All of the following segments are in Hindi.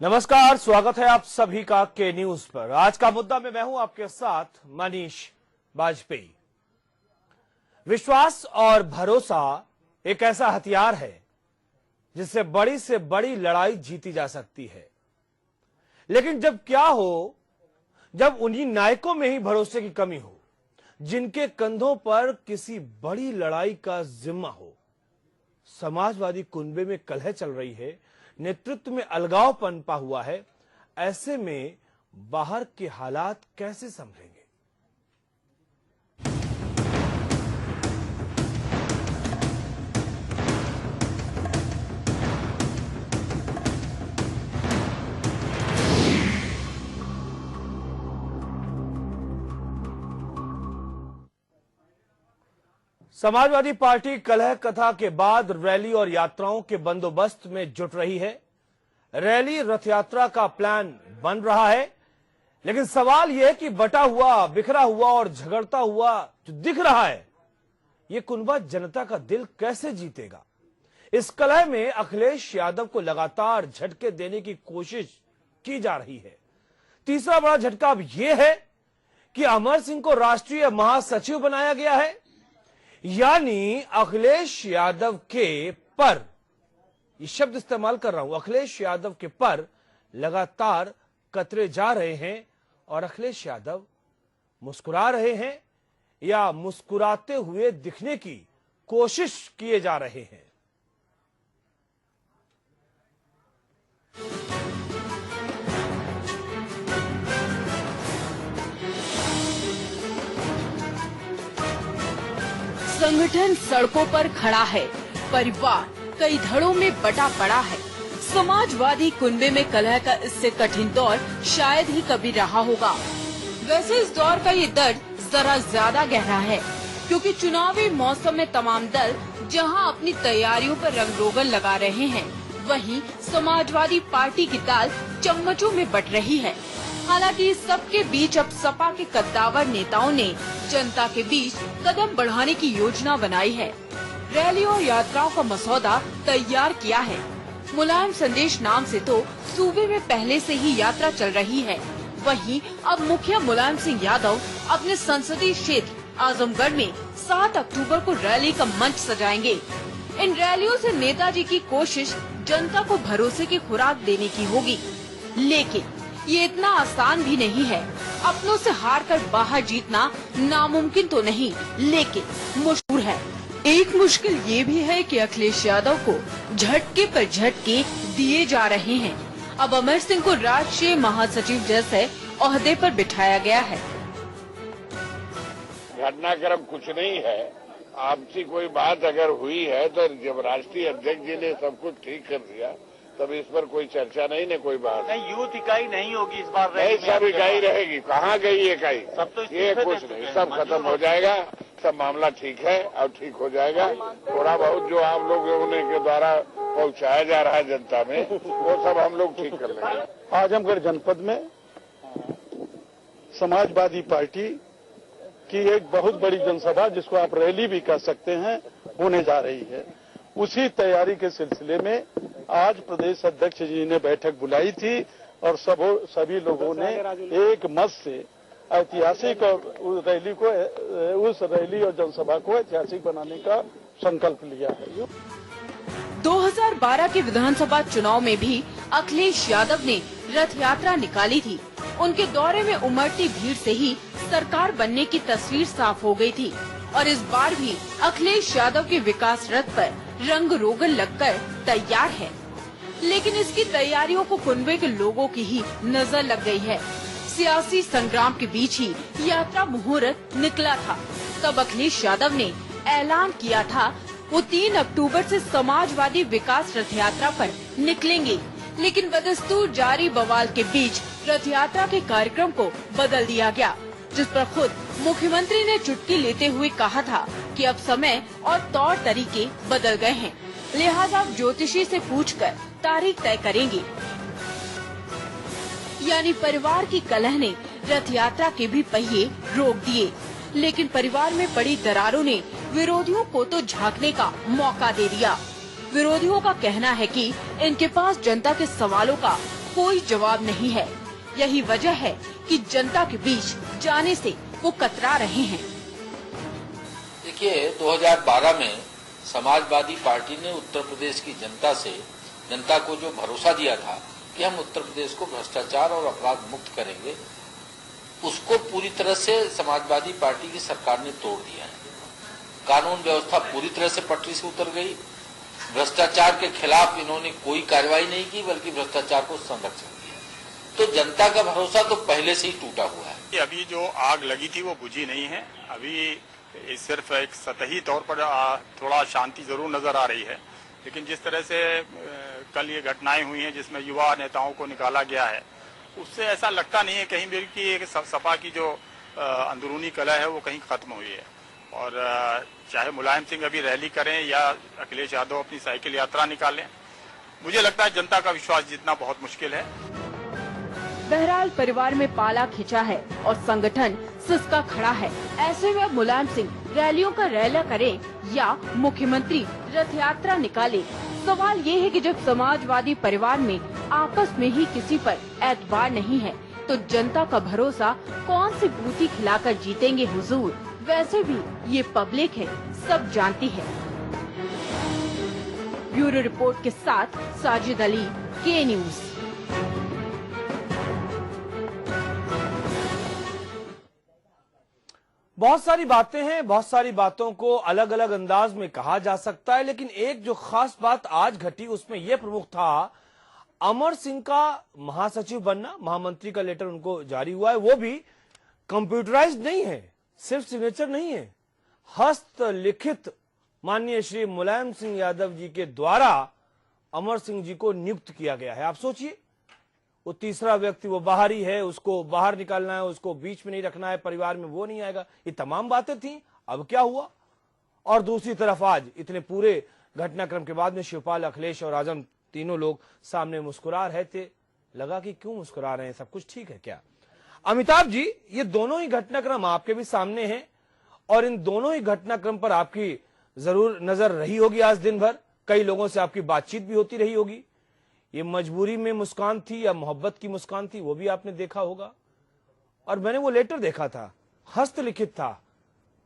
नमस्कार, स्वागत है आप सभी का के न्यूज पर। आज का मुद्दा में मैं हूं आपके साथ मनीष बाजपेयी। विश्वास और भरोसा एक ऐसा हथियार है जिससे बड़ी से बड़ी लड़ाई जीती जा सकती है। लेकिन जब क्या हो, जब उन्हीं नायकों में ही भरोसे की कमी हो जिनके कंधों पर किसी बड़ी लड़ाई का जिम्मा हो। समाजवादी कुनबे में कलह चल रही है, नेतृत्व में अलगाव पनपा हुआ है। ऐसे में बाहर के हालात कैसे संभलेंगे? समाजवादी पार्टी कलह कथा के बाद रैली और यात्राओं के बंदोबस्त में जुट रही है। रैली रथ यात्रा का प्लान बन रहा है, लेकिन सवाल यह कि बटा हुआ, बिखरा हुआ और झगड़ता हुआ जो दिख रहा है, यह कुनबा जनता का दिल कैसे जीतेगा? इस कलह में अखिलेश यादव को लगातार झटके देने की कोशिश की जा रही है। तीसरा बड़ा झटका अब यह है कि अमर सिंह को राष्ट्रीय महासचिव बनाया गया है, यानी अखिलेश यादव के पर, ये शब्द इस्तेमाल कर रहा हूं, अखिलेश यादव के पर लगातार कतरे जा रहे हैं और अखिलेश यादव मुस्कुरा रहे हैं या मुस्कुराते हुए दिखने की कोशिश किए जा रहे हैं। संगठन सड़कों पर खड़ा है, परिवार कई धड़ों में बटा पड़ा है। समाजवादी कुनबे में कलह का इससे कठिन दौर शायद ही कभी रहा होगा। वैसे इस दौर का ये दर्द जरा ज्यादा गहरा है, क्योंकि चुनावी मौसम में तमाम दल जहां अपनी तैयारियों पर रंग-रोगन लगा रहे हैं, वहीं समाजवादी पार्टी की दाल चम्मचों में बट रही है। हालांकि इस सबके बीच अब सपा के कद्दावर नेताओं ने जनता के बीच कदम बढ़ाने की योजना बनाई है। रैली और यात्राओं का मसौदा तैयार किया है। मुलायम संदेश नाम से तो सूबे में पहले से ही यात्रा चल रही है। वहीं अब मुखिया मुलायम सिंह यादव अपने संसदीय क्षेत्र आजमगढ़ में 7 अक्टूबर को रैली का मंच सजाएंगे। इन रैलियों से नेताजी की कोशिश जनता को भरोसे की खुराक देने की होगी, लेकिन ये इतना आसान भी नहीं है। अपनों से हार कर बाहर जीतना नामुमकिन तो नहीं, लेकिन मुश्किल है। एक मुश्किल ये भी है कि अखिलेश यादव को झटके पर झटके दिए जा रहे हैं। अब अमर सिंह को राष्ट्रीय महासचिव जैसे ओहदे पर बिठाया गया है। घटनाक्रम कुछ नहीं है। आपसी कोई बात अगर हुई है तो जब राष्ट्रीय अध्यक्ष जी ने सब कुछ ठीक कर दिया, तब इस पर कोई चर्चा नहीं, न कोई बात नहीं। यूथ इकाई नहीं होगी इस बार, नहीं सब इकाई रहेगी। कहाँ गई इकाई? सब तो ये कुछ नहीं, सब खत्म हो जाएगा। सब मामला ठीक है और ठीक हो जाएगा। थोड़ा बहुत जो आप लोगों के द्वारा पहुंचाया जा रहा है जनता में, वो सब हम लोग ठीक कर लेंगे। आजमगढ़ जनपद में समाजवादी पार्टी की एक बहुत बड़ी जनसभा, जिसको आप रैली भी कह सकते हैं, होने जा रही है। उसी तैयारी के सिलसिले में आज प्रदेश अध्यक्ष जी ने बैठक बुलाई थी और सभी लोगों ने एक मत से ऐतिहासिक और रैली को, उस रैली और जनसभा को ऐतिहासिक बनाने का संकल्प लिया है। 2012 के विधानसभा चुनाव में भी अखिलेश यादव ने रथ यात्रा निकाली थी। उनके दौरे में उमड़ती भीड़ से ही सरकार बनने की तस्वीर साफ हो गई थी और इस बार भी अखिलेश यादव के विकास रथ पर रंग रोगन लगकर तैयार है। लेकिन इसकी तैयारियों को कुनबे के लोगों की ही नजर लग गई है। सियासी संग्राम के बीच ही यात्रा मुहूर्त निकला था। तब अखिलेश यादव ने ऐलान किया था वो 3 अक्टूबर से समाजवादी विकास रथ यात्रा पर निकलेंगे, लेकिन बदस्तूर जारी बवाल के बीच रथ यात्रा के कार्यक्रम को बदल दिया गया, जिस पर खुद मुख्यमंत्री ने चुटकी लेते हुए कहा था कि अब समय और तौर तरीके बदल गए हैं, लिहाजा ज्योतिषी से पूछकर तारीख तय करेंगे। यानी परिवार की कलह ने रथ यात्रा के भी पहिए रोक दिए, लेकिन परिवार में पड़ी दरारों ने विरोधियों को तो झांकने का मौका दे दिया। विरोधियों का कहना है कि इनके पास जनता के सवालों का कोई जवाब नहीं है। यही वजह है कि जनता के बीच जाने से वो कतरा रहे हैं। देखिए, 2012 में समाजवादी पार्टी ने उत्तर प्रदेश की जनता को जो भरोसा दिया था कि हम उत्तर प्रदेश को भ्रष्टाचार और अपराध मुक्त करेंगे, उसको पूरी तरह से समाजवादी पार्टी की सरकार ने तोड़ दिया है। कानून व्यवस्था पूरी तरह से पटरी से उतर गई। भ्रष्टाचार के खिलाफ इन्होंने कोई कार्रवाई नहीं की, बल्कि भ्रष्टाचार को संरक्षण दिया। तो जनता का भरोसा तो पहले से ही टूटा हुआ है। अभी जो आग लगी थी वो बुझी नहीं है। अभी सिर्फ एक सतही तौर पर थोड़ा शांति जरूर नजर आ रही है, लेकिन जिस तरह से कल ये घटनाएं हुई हैं जिसमें युवा नेताओं को निकाला गया है, उससे ऐसा लगता नहीं है कहीं भी कि सपा की जो अंदरूनी कलह है वो कहीं खत्म हुई है। और चाहे मुलायम सिंह अभी रैली करें या अखिलेश यादव अपनी साइकिल यात्रा निकालें, मुझे लगता है जनता का विश्वास जीतना बहुत मुश्किल है। बहरहाल परिवार में पाला खिंचा है और संगठन सिसका खड़ा है। ऐसे में अब मुलायम सिंह रैलियों का रैला करें या मुख्यमंत्री रथ यात्रा निकाले, सवाल ये है कि जब समाजवादी परिवार में आपस में ही किसी पर एतबार नहीं है तो जनता का भरोसा कौन सी बूटी खिलाकर जीतेंगे हुजूर। वैसे भी ये पब्लिक है, सब जानती है। ब्यूरो रिपोर्ट के साथ साजिद अली, के न्यूज। बहुत सारी बातें हैं, बहुत सारी बातों को अलग अलग अंदाज में कहा जा सकता है, लेकिन एक जो खास बात आज घटी उसमें यह प्रमुख था, अमर सिंह का महासचिव बनना। महामंत्री का लेटर उनको जारी हुआ है, वो भी कंप्यूटराइज्ड नहीं है, सिर्फ सिग्नेचर नहीं है, हस्तलिखित माननीय श्री मुलायम सिंह यादव जी के द्वारा अमर सिंह जी को नियुक्त किया गया है। आप सोचिए, वो तीसरा व्यक्ति, वो बाहरी है, उसको बाहर निकालना है, उसको बीच में नहीं रखना है, परिवार में वो नहीं आएगा, ये तमाम बातें थी। अब क्या हुआ? और दूसरी तरफ आज इतने पूरे घटनाक्रम के बाद में शिवपाल, अखिलेश और आजम तीनों लोग सामने मुस्कुरा रहे थे। लगा कि क्यों मुस्कुरा रहे हैं, सब कुछ ठीक है क्या? अमिताभ जी, ये दोनों ही घटनाक्रम आपके भी सामने हैं और इन दोनों ही घटनाक्रम पर आपकी जरूर नजर रही होगी आज दिन भर। कई लोगों से आपकी बातचीत भी होती रही होगी। ये मजबूरी में मुस्कान थी या मोहब्बत की मुस्कान थी, वो भी आपने देखा होगा। और मैंने वो लेटर देखा था, हस्तलिखित था।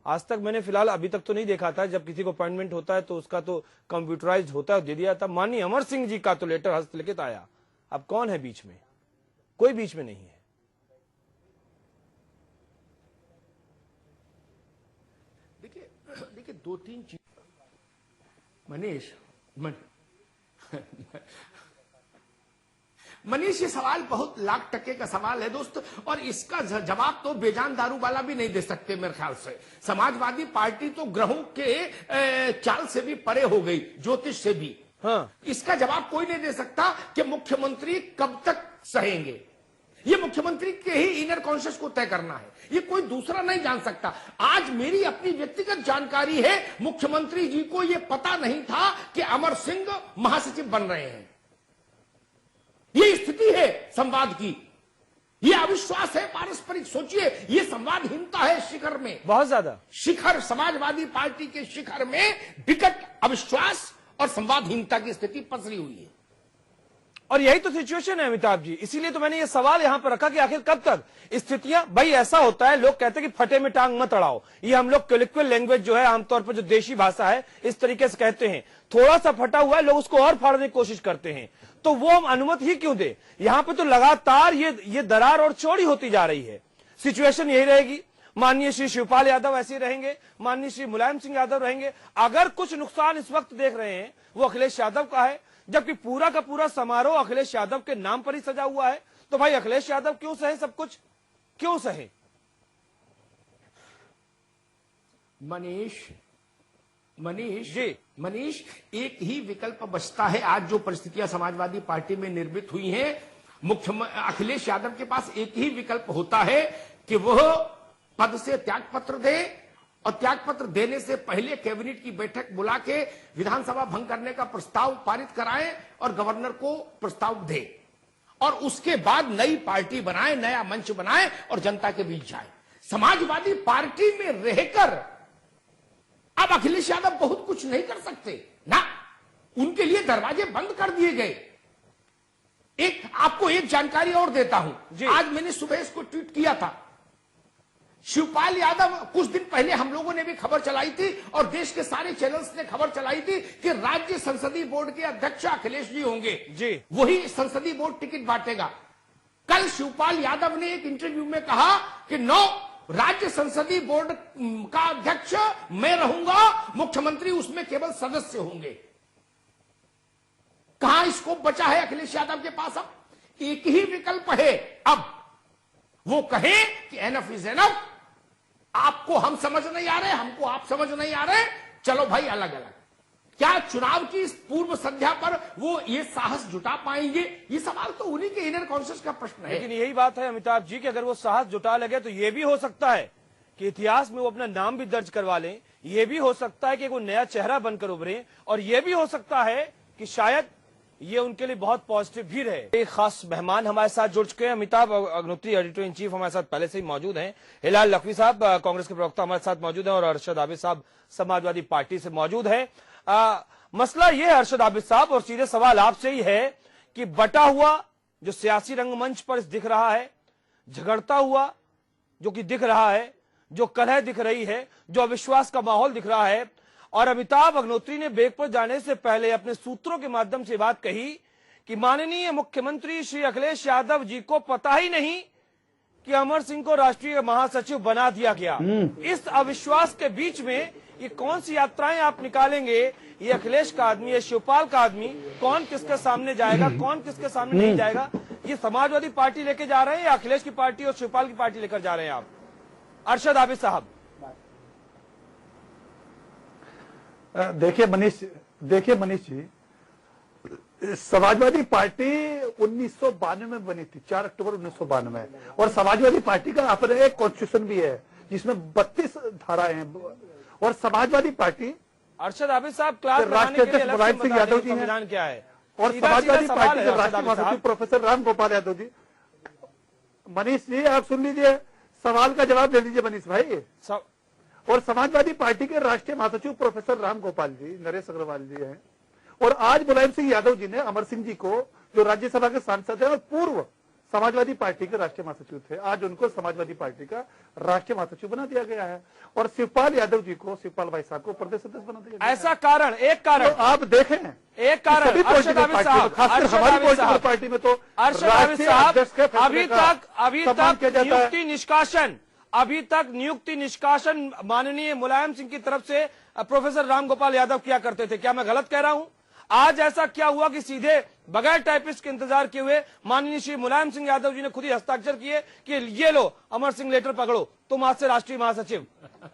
आज तक मैंने फिलहाल अभी तक तो नहीं देखा था। जब किसी को अपॉइंटमेंट होता है तो उसका तो कंप्यूटराइज्ड होता है, दे दिया था। माननीय अमर सिंह जी का तो लेटर हस्तलिखित आया। अब कौन है बीच में? कोई बीच में नहीं है। देखिए दो तीन चीज मनीष, ये सवाल बहुत लाख टके का सवाल है दोस्त, और इसका जवाब तो बेजान दारू वाला भी नहीं दे सकते मेरे ख्याल से। समाजवादी पार्टी तो ग्रहों के चाल से भी परे हो गई, ज्योतिष से भी। हाँ। इसका जवाब कोई नहीं दे सकता कि मुख्यमंत्री कब तक सहेंगे। ये मुख्यमंत्री के ही इनर कॉन्शियस को तय करना है, ये कोई दूसरा नहीं जान सकता। आज मेरी अपनी व्यक्तिगत जानकारी है, मुख्यमंत्री जी को ये पता नहीं था कि अमर सिंह महासचिव बन रहे हैं। ये स्थिति है संवाद की, ये अविश्वास है पारस्परिक। सोचिए, ये संवादहीनता है शिखर में, बहुत ज्यादा शिखर, समाजवादी पार्टी के शिखर में विकट अविश्वास और संवादहीनता की स्थिति पसरी हुई है। और यही तो सिचुएशन है अमिताभ जी। इसीलिए तो मैंने ये सवाल यहां पर रखा कि आखिर कब तक स्थितियां, भाई ऐसा होता है, लोग कहते हैं कि फटे में टांग मत अड़ाओ। ये हम लोग कॉलिक्वियल लैंग्वेज जो है, आमतौर पर जो देशी भाषा है, इस तरीके से कहते हैं। थोड़ा सा फटा हुआ है, लोग उसको और फाड़ने की कोशिश करते हैं, तो वो हम अनुमति ही क्यों दे? यहां पे तो लगातार ये दरार और चौड़ी होती जा रही है। सिचुएशन यही रहेगी। माननीय श्री शिवपाल यादव ऐसे रहेंगे, माननीय श्री मुलायम सिंह यादव रहेंगे। अगर कुछ नुकसान इस वक्त देख रहे हैं वो अखिलेश यादव का है, जबकि पूरा का पूरा समारोह अखिलेश यादव के नाम पर ही सजा हुआ है, तो भाई अखिलेश यादव क्यों सहे सब कुछ, क्यों सहे? मनीष, एक ही विकल्प बचता है। आज जो परिस्थितियां समाजवादी पार्टी में निर्मित हुई हैं, अखिलेश यादव के पास एक ही विकल्प होता है कि वह पद से त्यागपत्र दे, और त्यागपत्र देने से पहले कैबिनेट की बैठक बुला के विधानसभा भंग करने का प्रस्ताव पारित कराएं और गवर्नर को प्रस्ताव दे, और उसके बाद नई पार्टी बनाए, नया मंच बनाए और जनता के बीच जाए। समाजवादी पार्टी में रहकर अब अखिलेश यादव बहुत कुछ नहीं कर सकते ना, उनके लिए दरवाजे बंद कर दिए गए। एक आपको एक जानकारी और देता जी। हूं, आज मैंने सुबह इसको ट्वीट किया था। शिवपाल यादव, कुछ दिन पहले हम लोगों ने भी खबर चलाई थी और देश के सारे चैनल्स ने खबर चलाई थी कि राज्य संसदीय बोर्ड के अध्यक्ष अखिलेश जी होंगे जी। वही संसदीय बोर्ड टिकट बांटेगा। कल शिवपाल यादव ने एक इंटरव्यू में कहा कि राज्य संसदीय बोर्ड का अध्यक्ष मैं रहूंगा, मुख्यमंत्री उसमें केवल सदस्य होंगे। कहां स्कोप बचा है अखिलेश यादव के पास? अब एक ही विकल्प है, अब वो कहे कि एनफ इज एनफ, आपको हम समझ नहीं आ रहे, हमको आप समझ नहीं आ रहे, चलो भाई अलग अलग। क्या चुनाव की इस पूर्व संध्या पर वो ये साहस जुटा पाएंगे? ये सवाल तो उन्हीं के इनर कॉन्शियस का प्रश्न है। लेकिन यही बात है अमिताभ जी कि अगर वो साहस जुटा लगे तो ये भी हो सकता है कि इतिहास में वो अपना नाम भी दर्ज करवा लें। ये भी हो सकता है कि वो नया चेहरा बनकर उभरे, और ये भी हो सकता है कि शायद ये उनके लिए बहुत पॉजिटिव भी रहे। एक खास मेहमान हमारे साथ जुड़ चुके हैं। Amitabh Agnihotri, editor in chief, हमारे साथ पहले से ही मौजूद हैं। हिलाल लखवी साहब कांग्रेस के प्रवक्ता हमारे साथ मौजूद हैं, और अरशद आबिद साहब समाजवादी पार्टी से मौजूद है। मसला ये है अरशद आबिद साहब, और सीधे सवाल आपसे ही है कि बटा हुआ जो सियासी रंगमंच पर दिख रहा है, झगड़ता हुआ जो कि दिख रहा है, जो कलह दिख रही है, जो अविश्वास का माहौल दिख रहा है, और अमिताभ अग्निहोत्री ने ब्रेक पर जाने से पहले अपने सूत्रों के माध्यम से बात कही कि माननीय मुख्यमंत्री श्री अखिलेश यादव जी को पता ही नहीं कि अमर सिंह को राष्ट्रीय महासचिव बना दिया गया। इस अविश्वास के बीच में ये कौन सी यात्राएं आप निकालेंगे? ये अखिलेश का आदमी, ये शिवपाल का आदमी, कौन किसके सामने जाएगा, कौन किसके सामने नहीं जाएगा? ये समाजवादी पार्टी लेके जा रहे हैं या अखिलेश की पार्टी और शिवपाल की पार्टी लेकर जा रहे हैं आप? अरशद आबिद साहब। देखिए मनीष जी, समाजवादी पार्टी 1992 में बनी थी, 4 अक्टूबर 1992, और समाजवादी पार्टी का अपना एक कॉन्स्टिट्यूशन भी है जिसमें 32 धाराएं हैं। और समाजवादी पार्टी, अरशद आबिद साहब, क्लास राष्ट्रीय मुलायम सिंह यादव जी संविधान क्या है, और समाजवादी पार्टी के राष्ट्रीय महासचिव प्रोफेसर राम गोपाल यादव जी। मनीष जी आप सुन लीजिए, सवाल का जवाब दे दीजिए मनीष भाई। और समाजवादी पार्टी के राष्ट्रीय महासचिव प्रोफेसर राम गोपाल जी, नरेश अग्रवाल जी हैं, और आज मुलायम सिंह यादव जी ने अमर सिंह जी को, जो राज्यसभा के सांसद हैं और पूर्व समाजवादी पार्टी के राष्ट्रीय महासचिव थे, आज उनको समाजवादी पार्टी का राष्ट्रीय महासचिव बना दिया गया है, और शिवपाल यादव जी को, शिवपाल भाई साहब को प्रदेश अध्यक्ष बना दिया गया। ऐसा कारण, एक कारण तो आप देखें, एक कारण सभी पॉलिटिकल पार्टी में तो राष्ट्रीय अध्यक्ष अभी तक नियुक्ति निष्कासन माननीय मुलायम सिंह की तरफ से प्रोफेसर राम गोपाल यादव किया करते थे। क्या मैं गलत कह रहा हूं? आज ऐसा क्या हुआ कि सीधे बगैर टाइपिस्ट के इंतजार किए हुए माननीय श्री मुलायम सिंह यादव जी ने खुद ही हस्ताक्षर किए कि ये लो अमर सिंह लेटर पकड़ो, तुम आज से राष्ट्रीय महासचिव।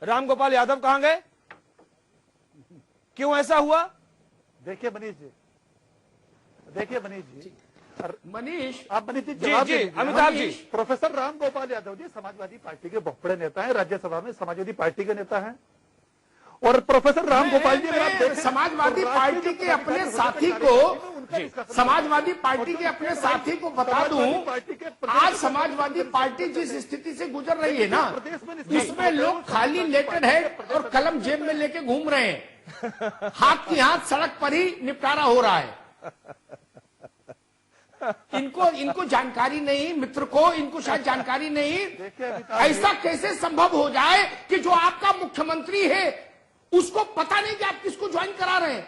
राम गोपाल यादव कहां गए? क्यों ऐसा हुआ? देखिए मनीष जी, आप मनीष जी जी अमिताभ जी, प्रोफेसर राम गोपाल यादव जी समाजवादी पार्टी के बहुत बड़े नेता हैं, राज्यसभा में समाजवादी पार्टी के नेता हैं। और प्रोफेसर राम गोपाल जी समाजवादी पार्टी के अपने साथी को, समाजवादी पार्टी के अपने साथी को बता दूं, आज समाजवादी पार्टी जिस स्थिति से गुजर रही है ना, उसमें लोग खाली लेटर है और कलम जेब में लेके घूम रहे हैं। हाथ की हाथ सड़क पर ही निपटारा हो रहा है। इनको जानकारी नहीं, मित्र को इनको शायद जानकारी नहीं। ऐसा कैसे संभव हो जाए कि जो आपका मुख्यमंत्री है उसको पता नहीं कि आप किसको ज्वाइन करा रहे हैं?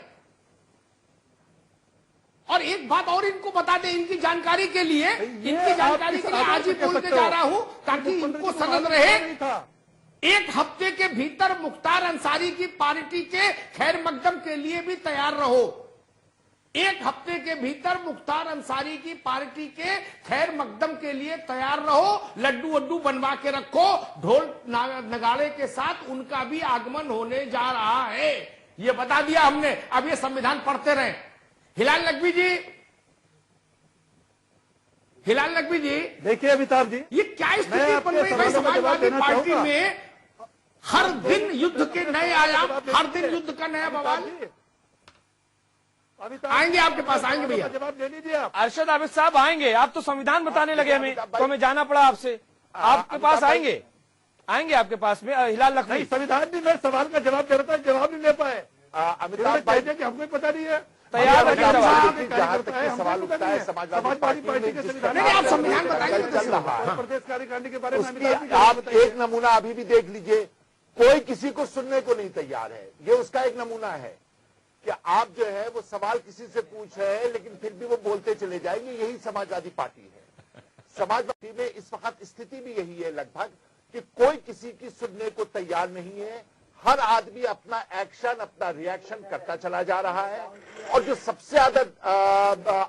और एक बात और इनको बता दें, इनकी जानकारी के लिए आज ही बोलते जा रहा हूं ताकि इनको सनद रहे। एक हफ्ते के भीतर मुख्तार अंसारी की पार्टी के खैर मकदम के लिए भी तैयार रहो। एक हफ्ते के भीतर मुख्तार अंसारी की पार्टी के खैर मकदम के लिए तैयार रहो। लड्डू वड्डू बनवा के रखो, ढोल नगाड़े के साथ उनका भी आगमन होने जा रहा है। ये बता दिया हमने, अब ये संविधान पढ़ते रहे। हिलाल नकवी जी, देखिए अमिताभ जी, ये क्या स्थिति बन रही है समाजवादी पार्टी में? हर दिन युद्ध के नए आयाम, हर दिन युद्ध का नया बवाल। आएंगे आपके पास, आएंगे भैया, जवाब दे लीजिए आप। अरशद आबिद साहब आएंगे। आप तो संविधान बताने लगे हमें, तो हमें जाना पड़ा आपसे। आपके पास आएंगे आपके पास में। हिलाल लखवी, संविधान भी, मैं सवाल का जवाब दे रहा था, जवाब नहीं ले पाए। अमिताभ भाई कि हमको पता नहीं है। तैयार रखिए जहां तक ये सवाल उठता है समाजवादी पार्टी के संविधान आप संविधान बताइए चल रहा है, प्रदेश कार्यकारिणी के बारे में उसकी आप एक नमूना अभी भी देख लीजिए। कोई किसी को सुनने को नहीं तैयार है। ये उसका एक नमूना है कि आप जो है वो सवाल किसी से पूछ रहे हैं लेकिन फिर भी वो बोलते चले जाएंगे। यही समाजवादी पार्टी है। समाजवादी में इस वक्त स्थिति भी यही है लगभग कि कोई किसी की सुनने को तैयार नहीं है। हर आदमी अपना एक्शन, अपना रिएक्शन करता चला जा रहा है। और जो सबसे ज्यादा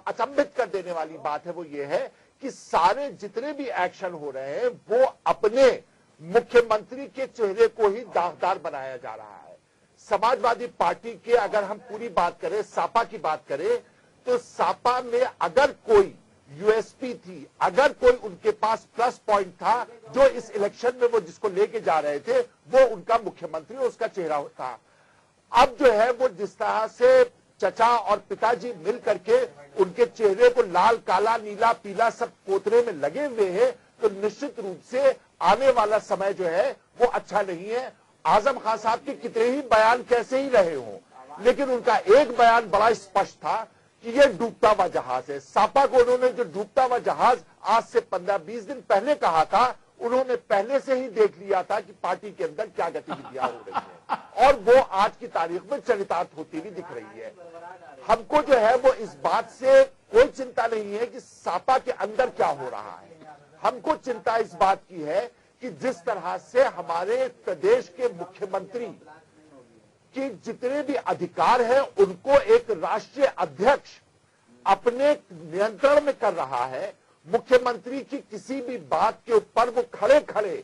अचंभित कर देने वाली बात है वो ये है कि सारे जितने भी एक्शन हो रहे हैं वो अपने मुख्यमंत्री के चेहरे को ही दागदार बनाया जा रहा है। समाजवादी पार्टी के अगर हम पूरी बात करें, सापा की बात करें, तो सापा में अगर कोई यूएसपी थी, अगर कोई उनके पास प्लस पॉइंट था, जो इस इलेक्शन में वो जिसको लेके जा रहे थे, वो उनका मुख्यमंत्री और उसका चेहरा था। अब जो है वो जिस तरह से चचा और पिताजी मिल करके उनके चेहरे को लाल, काला, नीला, पीला सब पोतरे में लगे हुए हैं, तो निश्चित रूप से आने वाला समय जो है वो अच्छा नहीं है। आजम खान साहब के कितने ही बयान कैसे ही रहे हों, लेकिन उनका एक बयान बड़ा स्पष्ट था कि ये डूबता हुआ जहाज है। सापा को उन्होंने जो डूबता हुआ जहाज आज से 15-20 दिन पहले कहा था, उन्होंने पहले से ही देख लिया था कि पार्टी के अंदर क्या गतिविधियां हो रही है और वो आज की तारीख में चरितार्थ होती हुई दिख रही है। हमको जो है वो इस बात से कोई चिंता नहीं है कि सापा के अंदर क्या हो रहा है। हमको चिंता इस बात की है कि जिस तरह से हमारे प्रदेश के मुख्यमंत्री कि जितने भी अधिकार हैं उनको एक राष्ट्रीय अध्यक्ष अपने नियंत्रण में कर रहा है। मुख्यमंत्री की किसी भी बात के ऊपर वो खड़े खड़े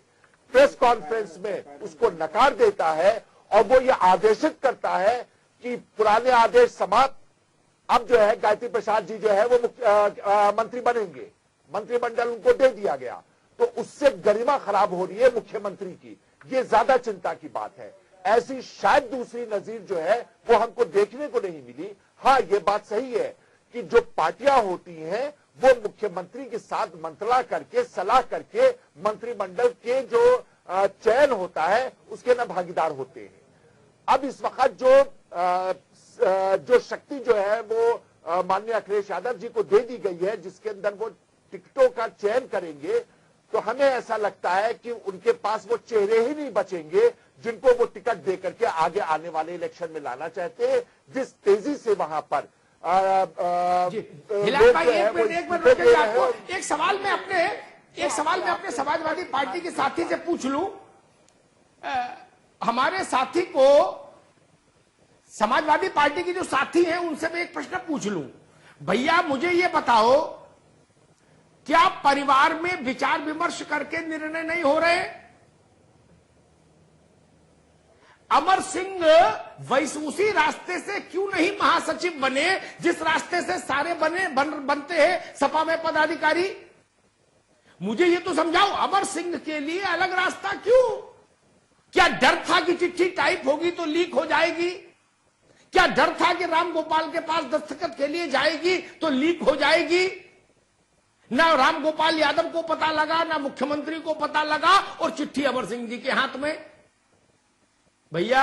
प्रेस कॉन्फ्रेंस में उसको नकार देता है और वो ये आदेशित करता है कि पुराने आदेश समाप्त, अब जो है गायत्री प्रसाद जी जो है वो मंत्री बनेंगे, मंत्रिमंडल उनको दे दिया गया, तो उससे गरिमा खराब हो रही है मुख्यमंत्री की। ये ज्यादा चिंता की बात है। ऐसी शायद दूसरी नजीर जो है वो हमको देखने को नहीं मिली। हाँ, ये बात सही है कि जो पार्टियां होती हैं वो मुख्यमंत्री के साथ मंत्रणा करके, सलाह करके मंत्रिमंडल के जो चयन होता है उसके न भागीदार होते हैं। अब इस वक्त जो शक्ति जो है वो माननीय अखिलेश यादव जी को दे दी गई है, जिसके अंदर वो टिकटों का चयन करेंगे, तो हमें ऐसा लगता है कि उनके पास वो चेहरे ही नहीं बचेंगे जिनको वो टिकट दे करके आगे आने वाले इलेक्शन में लाना चाहते हैं। जिस तेजी से वहां पर एक सवाल में अपने समाजवादी पार्टी के साथी से पूछ लूं। हमारे साथी को, समाजवादी पार्टी के जो साथी हैं उनसे मैं एक प्रश्न पूछ लूं। भैया मुझे ये बताओ, क्या परिवार में विचार विमर्श करके निर्णय नहीं हो रहे? अमर सिंह वैसे उसी रास्ते से क्यों नहीं महासचिव बने जिस रास्ते से सारे बनते हैं सपा में पदाधिकारी? मुझे ये तो समझाओ, अमर सिंह के लिए अलग रास्ता क्यों? क्या डर था कि चिट्ठी टाइप होगी तो लीक हो जाएगी? क्या डर था कि राम गोपाल के पास दस्तखत के लिए जाएगी तो लीक हो जाएगी? ना राम गोपाल यादव को पता लगा, ना मुख्यमंत्री को पता लगा और चिट्ठी अमर सिंह जी के हाथ में। भैया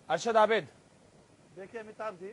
अरशद आबिद, देखिए अमिताभ जी,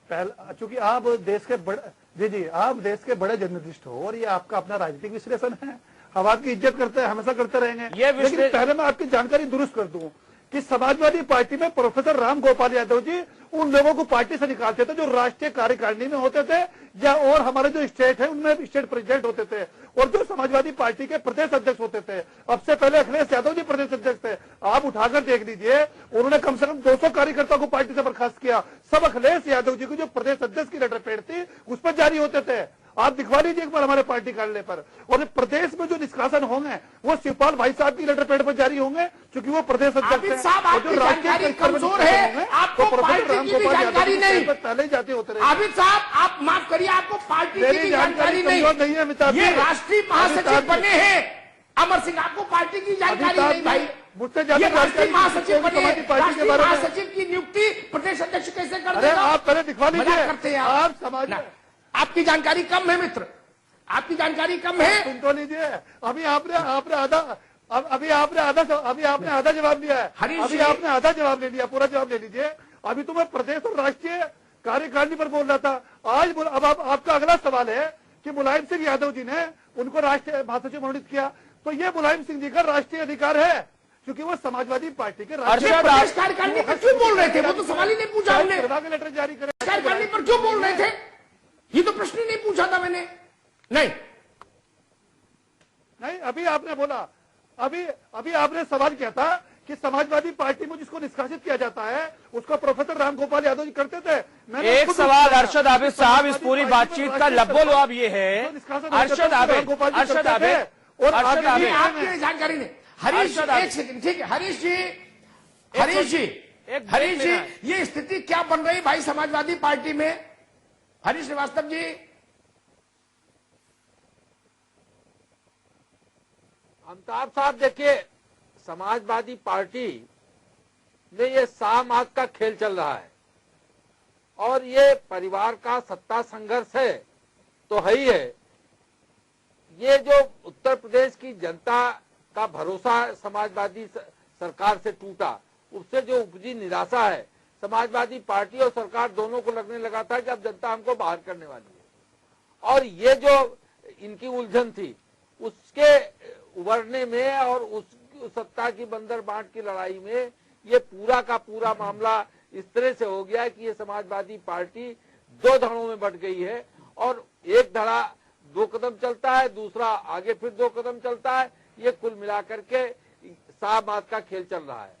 पहला चूंकि आप देश के बड़े आप देश के बड़े जर्नलिस्ट हो और ये आपका अपना राजनीतिक विश्लेषण है, हम आपकी इज्जत करते हैं, हमेशा करते रहेंगे। लेकिन पहले मैं आपकी जानकारी दुरुस्त कर दूं कि समाजवादी पार्टी में प्रोफेसर राम गोपाल यादव जी उन लोगों को पार्टी से निकालते थे जो राष्ट्रीय कार्यकारिणी में होते थे या और हमारे जो स्टेट है उनमें स्टेट प्रेसिडेंट होते थे और जो समाजवादी पार्टी के प्रदेश अध्यक्ष होते थे। अब से पहले अखिलेश यादव जी प्रदेश अध्यक्ष थे। आप उठाकर देख लीजिए, उन्होंने कम से कम 200 कार्यकर्ताओं को पार्टी से बर्खास्त किया। सब अखिलेश यादव जी की जो प्रदेश अध्यक्ष की लेटरपेड थी उस पर जारी होते थे। आप दिखवा लीजिए एक बार हमारे पार्टी कार्यालय पर। और प्रदेश में जो निष्कासन होंगे वो शिवपाल भाई साहब की लेटरपेड पर जारी होंगे, क्योंकि वो प्रदेश अध्यक्ष हैं। जो राष्ट्रीय कमजोर है, आपको पार्टी की भी जानकारी नहीं, पहले जाते होते रहे। आबिद साहब आप माफ करिए, आपको पार्टी की भी जानकारी नहीं है। ये राष्ट्रीय महासचिव बने हैं अमर सिंह, आपको पार्टी की जानकारी नहीं भाई। मुझसे ज्यादा राष्ट्रीय महासचिव बने, राष्ट्रीय महासचिव की नियुक्ति प्रदेश अध्यक्ष कैसे कर देगा? आप पहले दिखवा लीजिए। करते हैं आप समाज, आपकी जानकारी कम है मित्र। आपकी जानकारी कम है। सुन तो लीजिए, अभी आपने आधा जवाब दिया है, अभी आपने आधा जवाब ले लिया, पूरा जवाब ले लीजिए। अभी तो मैं प्रदेश और राष्ट्रीय कार्यकारिणी पर बोल रहा था। आज अब आपका अगला सवाल है कि मुलायम सिंह यादव जी ने उनको राष्ट्रीय महासचिव मनोनीत किया, तो ये मुलायम सिंह जी का राष्ट्रीय अधिकार है, क्योंकि वो समाजवादी पार्टी के राष्ट्रीय कार्यकारिणी पर क्यों बोल रहे थे? वो तो सवाल ही नहीं पूछा हमने। लेटर जारी करें, कार्यकारिणी पर क्यों बोल रहे थे? ये तो प्रश्न ही नहीं पूछा था मैंने। नहीं, अभी आपने बोला, अभी आपने सवाल किया था कि समाजवादी पार्टी में जिसको निष्कासित किया जाता है उसको प्रोफेसर रामगोपाल यादव जी करते थे। एक सवाल अरशद आबिद साहब, इस पूरी बातचीत का लब्बो-लुआब ये है, अरशद आबिद और आपकी जानकारी नहीं। हरीश, एक सेकंड, ठीक है हरीश जी, ये स्थिति क्या बन रही भाई समाजवादी पार्टी में? हरीश श्रीवास्तव जी। अमिताभ साहब, देखिए, समाजवादी पार्टी में ये सामाज का खेल चल रहा है और ये परिवार का सत्ता संघर्ष है तो है ही है। ये जो उत्तर प्रदेश की जनता का भरोसा समाजवादी सरकार से टूटा, उससे जो उपजी निराशा है, समाजवादी पार्टी और सरकार दोनों को लगने लगा था कि अब जनता हमको बाहर करने वाली है। और ये जो इनकी उलझन थी उसके उभरने में और उस सत्ता की बंदर बांट की लड़ाई में ये पूरा का पूरा मामला इस तरह से हो गया कि ये समाजवादी पार्टी दो धड़ों में बंट गई है और एक धड़ा 2 कदम चलता है, दूसरा आगे फिर 2 कदम चलता है। ये कुल मिलाकर के सामाज का खेल चल रहा है।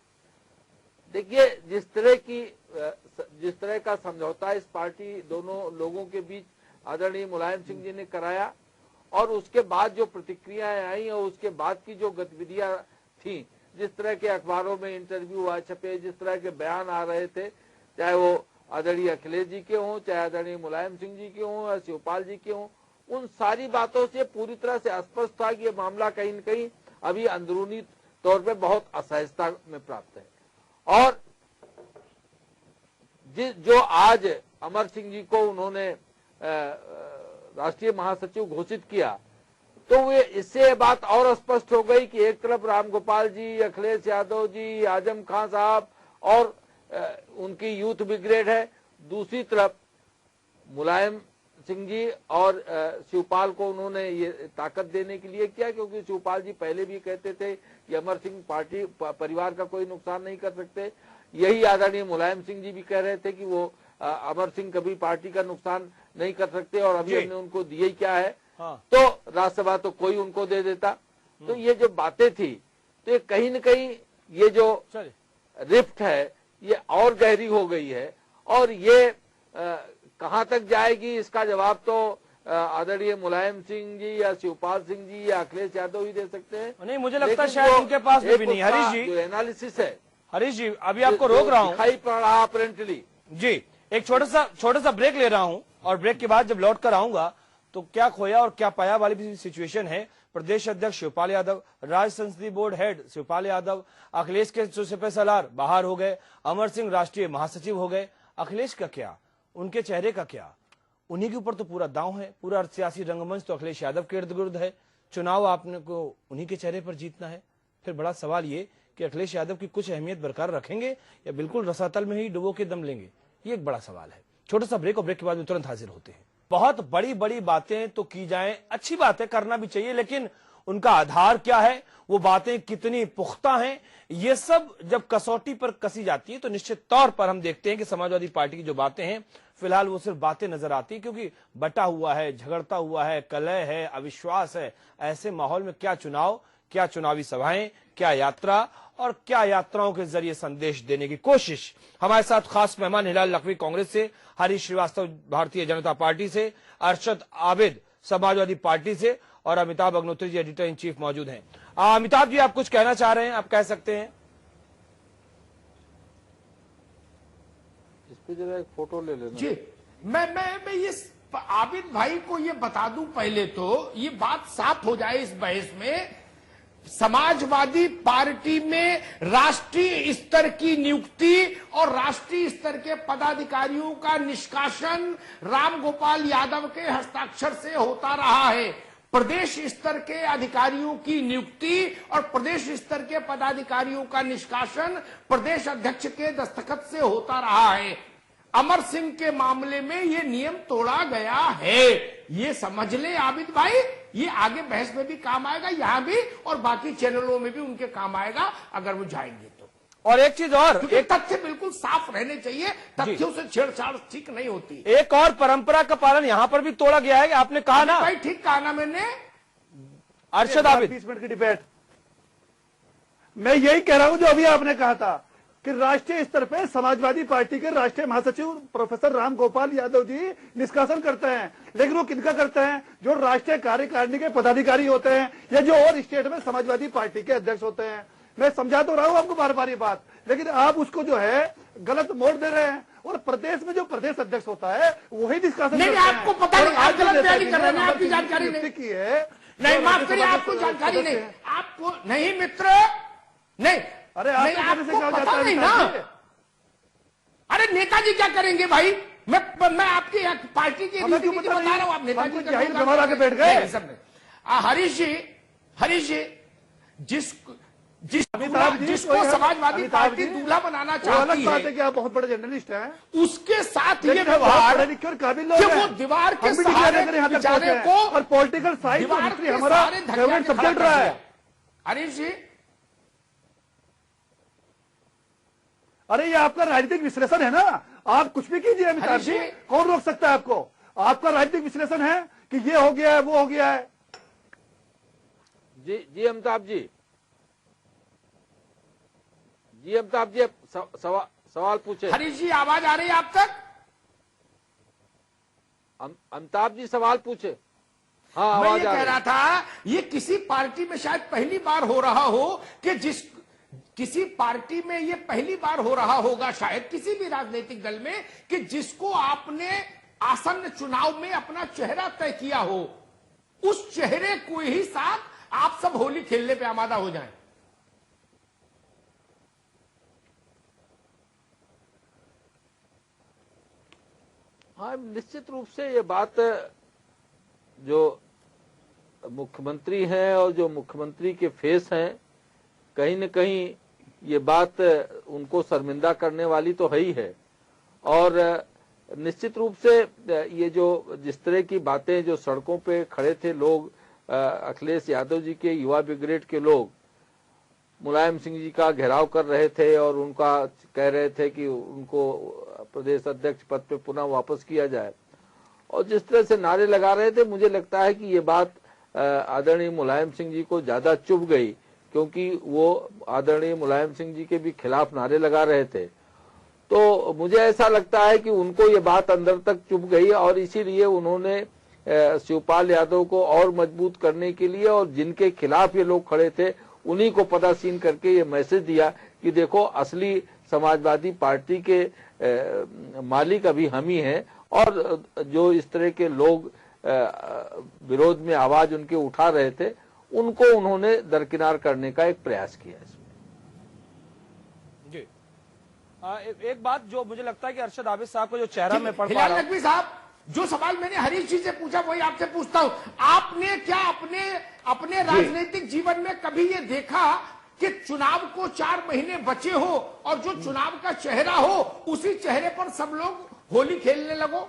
देखिए, जिस तरह का समझौता इस पार्टी दोनों लोगों के बीच आदरणीय मुलायम सिंह जी ने कराया और उसके बाद जो प्रतिक्रियाएं आई और उसके बाद की जो गतिविधियां थी, जिस तरह के अखबारों में इंटरव्यू आ छपे, जिस तरह के बयान आ रहे थे, चाहे वो आदरणीय अखिलेश जी के हों, चाहे आदरणीय मुलायम सिंह जी के हों या शिवपाल जी के हों, उन सारी बातों से पूरी तरह से स्पष्ट था कि ये मामला कहीं न कहीं अभी अंदरूनी तौर पे बहुत असहजता में प्राप्त है। और जो आज अमर सिंह जी को उन्होंने राष्ट्रीय महासचिव घोषित किया, तो वे इससे बात और स्पष्ट हो गई कि एक तरफ रामगोपाल जी, अखिलेश यादव जी, आजम खान साहब और उनकी यूथ ब्रिगेड है, दूसरी तरफ मुलायम सिंह जी और शिवपाल को उन्होंने ये ताकत देने के लिए किया, क्योंकि शिवपाल जी पहले भी कहते थे कि अमर सिंह पार्टी परिवार का कोई नुकसान नहीं कर सकते। यही आदरणीय मुलायम सिंह जी भी कह रहे थे कि वो अमर सिंह कभी पार्टी का नुकसान नहीं कर सकते और अभी हमने उनको दिए ही क्या है। हाँ। तो राज्यसभा तो कोई उनको दे देता। तो ये जो बातें थी, तो ये कहीं न कहीं ये जो रिफ्ट है ये और गहरी हो गई है और ये कहां तक जाएगी इसका जवाब तो आदरणीय मुलायम सिंह जी या शिवपाल सिंह जी या अखिलेश यादव ही दे सकते हैं। नहीं, मुझे लगता है शायद उनके पास भी नहीं। हरीश जी, जो एनालिसिस है, हरीश जी अभी आपको रोक रहा हूँ, दिखाई पड़ रहा अपेरेंटली जी। एक छोटा सा ब्रेक ले रहा हूँ और ब्रेक के बाद जब लौट कर आऊंगा तो क्या खोया और क्या पाया वाली भी सिचुएशन है। प्रदेश अध्यक्ष शिवपाल यादव, राज्य संसदीय बोर्ड हेड शिवपाल यादव, अखिलेश के सुपे सलार बाहर हो गए, अमर सिंह राष्ट्रीय महासचिव हो गए। अखिलेश का क्या, उनके चेहरे का क्या? उन्हीं के ऊपर तो पूरा दांव है, पूरा सियासी रंगमंच तो अखिलेश यादव के इर्द गिर्द है। चुनाव आपने को उन्हीं के चेहरे पर जीतना है। फिर बड़ा सवाल ये कि अखिलेश यादव की कुछ अहमियत बरकरार रखेंगे या बिल्कुल रसातल में ही डुबो के दम लेंगे, ये एक बड़ा सवाल है। छोटा सा ब्रेक और ब्रेक के बाद में तुरंत हाजिर होते हैं। बहुत बड़ी बड़ी बातें तो की जाएं, अच्छी बातें करना भी चाहिए, लेकिन उनका आधार क्या है, वो बातें कितनी पुख्ता हैं, ये सब जब कसौटी पर कसी जाती है तो निश्चित तौर पर हम देखते हैं कि समाजवादी पार्टी की जो बातें हैं फिलहाल वो सिर्फ बातें नजर आती है, क्योंकि बटा हुआ है, झगड़ता हुआ है, कलह है, अविश्वास है। ऐसे माहौल में क्या चुनाव, क्या चुनावी सभाएं, क्या यात्रा और क्या यात्राओं के जरिए संदेश देने की कोशिश। हमारे साथ खास मेहमान हिलाल लखवी कांग्रेस से, हरीश श्रीवास्तव भारतीय जनता पार्टी से, अरशद आबिद समाजवादी पार्टी से और Amitabh Agnihotri ji editor in chief मौजूद हैं। अमिताभ जी, आप कुछ कहना चाह रहे हैं, आप कह सकते हैं। इस पे जरा एक फोटो ले लेना जी। मैं ये आबिद भाई को ये बता दूं पहले तो, ये बात साफ हो जाए इस बहस में समाजवादी पार्टी में राष्ट्रीय स्तर की नियुक्ति और राष्ट्रीय स्तर के पदाधिकारियों का निष्कासन रामगोपाल यादव के हस्ताक्षर से होता रहा है। प्रदेश स्तर के अधिकारियों की नियुक्ति और प्रदेश स्तर के पदाधिकारियों का निष्कासन प्रदेश अध्यक्ष के दस्तखत से होता रहा है। अमर सिंह के मामले में ये नियम तोड़ा गया है, ये समझ ले आबिद भाई। ये आगे बहस में भी काम आएगा, यहां भी और बाकी चैनलों में भी उनके काम आएगा अगर वो जाएंगे तो। और एक चीज और, एक तथ्य बिल्कुल साफ रहने चाहिए, तथ्यों से छेड़छाड़ ठीक नहीं होती। एक और परंपरा का पालन यहां पर भी तोड़ा गया है। आपने कहा ना भाई, ठीक कहा ना मैंने। अरशद आबिद, 20 मिनट की डिबेट, मैं यही कह रहा हूं जो अभी आपने कहा था कि राष्ट्रीय स्तर पे समाजवादी पार्टी के राष्ट्रीय महासचिव प्रोफेसर रामगोपाल यादव जी निष्कासन करते हैं, लेकिन वो किनका करते हैं? जो राष्ट्रीय कार्यकारिणी के पदाधिकारी होते हैं या जो और स्टेट में समाजवादी पार्टी के अध्यक्ष होते हैं। मैं समझा तो रहा हूं आपको बार बार ये बात, लेकिन आप उसको जो है गलत मोड़ दे रहे हैं। और प्रदेश में जो प्रदेश अध्यक्ष होता है वही निष्कासन नहीं, आपको पता नहीं, आप गलत बयानी कर रहे हैं, आपकी जानकारी नहीं की है। नहीं, माफ करिए, आपको जानकारी नहीं, आपको नहीं मित्र, नहीं, अरे आपको पता नहीं ना। अरे नेताजी क्या करेंगे भाई? मैं आपकी पार्टी की नीति बता रहा हूं, आप नेताजी का आके बैठ गए। हरीश जी जिसको समाजवादी पार्टी दूल्हा बनाना चाहती है कि आप बहुत बड़े जर्नलिस्ट हैं, उसके साथ ये व्यवहार कि वो दीवार के सहारे बेचारे को और पॉलिटिकल साइंस हमारा फेवरेट सब्जेक्ट रहा है। हरीश जी, अरे ये आपका राजनीतिक विश्लेषण है ना, आप कुछ भी कीजिए अमिताभ जी, कौन रोक सकता है आपको? आपका राजनीतिक विश्लेषण है कि ये हो गया है, वो हो गया है। जी अमिताभ जी, अमिताभ जी सवाल पूछे। हरीश जी, आवाज आ रही है आप तक? अमिताभ जी सवाल पूछे। हाँ, मैं आवाज ये कह रहा था, ये किसी पार्टी में शायद पहली बार हो रहा हो कि किसी पार्टी में ये पहली बार हो रहा होगा शायद किसी भी राजनीतिक दल में कि जिसको आपने आसन्न चुनाव में अपना चेहरा तय किया हो, उस चेहरे को ही साथ आप सब होली खेलने पे आमादा हो जाएं। हाँ, निश्चित रूप से ये बात जो मुख्यमंत्री हैं और जो मुख्यमंत्री के फेस हैं, कहीं न कहीं ये बात उनको शर्मिंदा करने वाली तो है ही है। और निश्चित रूप से ये जो जिस तरह की बातें जो सड़कों पे खड़े थे लोग, अखिलेश यादव जी के युवा ब्रिगेड के लोग मुलायम सिंह जी का घेराव कर रहे थे और उनका कह रहे थे कि उनको प्रदेश अध्यक्ष पद पे पुनः वापस किया जाए, और जिस तरह से नारे लगा रहे थे, मुझे लगता है कि ये बात आदरणीय मुलायम सिंह जी को ज्यादा चुभ गई, क्योंकि वो आदरणीय मुलायम सिंह जी के भी खिलाफ नारे लगा रहे थे। तो मुझे ऐसा लगता है कि उनको ये बात अंदर तक चुभ गई और इसीलिए उन्होंने शिवपाल यादव को और मजबूत करने के लिए और जिनके खिलाफ ये लोग खड़े थे उन्हीं को पदासीन करके ये मैसेज दिया कि देखो, असली समाजवादी पार्टी के मालिक अभी हम ही हैं। और जो इस तरह के लोग विरोध में आवाज उनके उठा रहे थे, उनको उन्होंने दरकिनार करने का एक प्रयास किया इसमें। जी, एक बात जो मुझे लगता है कि अरशद आबिद साहब को जो चेहरा में पढ़ पा रहा हूं, साहब, जो सवाल मैंने हरीश जी से पूछा वही आपसे पूछता हूं। आपने क्या अपने राजनीतिक जीवन में कभी ये देखा कि चुनाव को 4 महीने बचे हो और जो चुनाव का चेहरा हो उसी चेहरे पर सब लोग होली खेलने लगो?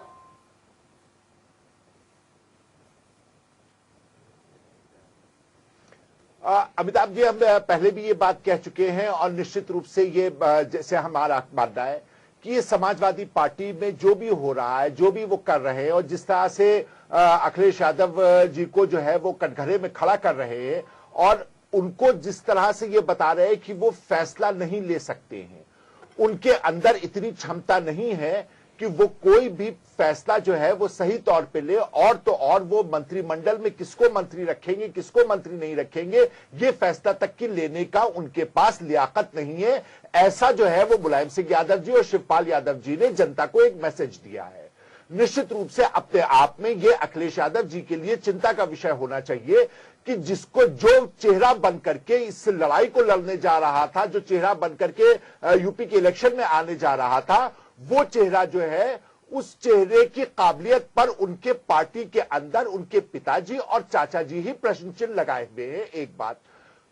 अमिताभ जी, हम पहले भी ये बात कह चुके हैं और निश्चित रूप से ये जैसे हमारा मानना है कि ये समाजवादी पार्टी में जो भी हो रहा है, जो भी वो कर रहे हैं और जिस तरह से अखिलेश यादव जी को जो है वो कटघरे में खड़ा कर रहे हैं और उनको जिस तरह से ये बता रहे हैं कि वो फैसला नहीं ले सकते हैं, उनके अंदर इतनी क्षमता नहीं है कि वो कोई भी फैसला जो है वो सही तौर पे ले, और तो और वो मंत्रिमंडल में किसको मंत्री रखेंगे किसको मंत्री नहीं रखेंगे ये फैसला तक की लेने का उनके पास लियाकत नहीं है। ऐसा जो है वो मुलायम सिंह यादव जी और शिवपाल यादव जी ने जनता को एक मैसेज दिया है। निश्चित रूप से अपने आप में ये अखिलेश यादव जी के लिए चिंता का विषय होना चाहिए कि जिसको जो चेहरा बन करके इस लड़ाई को लड़ने जा रहा था, जो चेहरा बन करके यूपी के इलेक्शन में आने जा रहा था, वो चेहरा जो है उस चेहरे की काबिलियत पर उनके पार्टी के अंदर उनके पिताजी और चाचा जी ही प्रश्न चिन्ह लगाए हुए हैं। एक बात।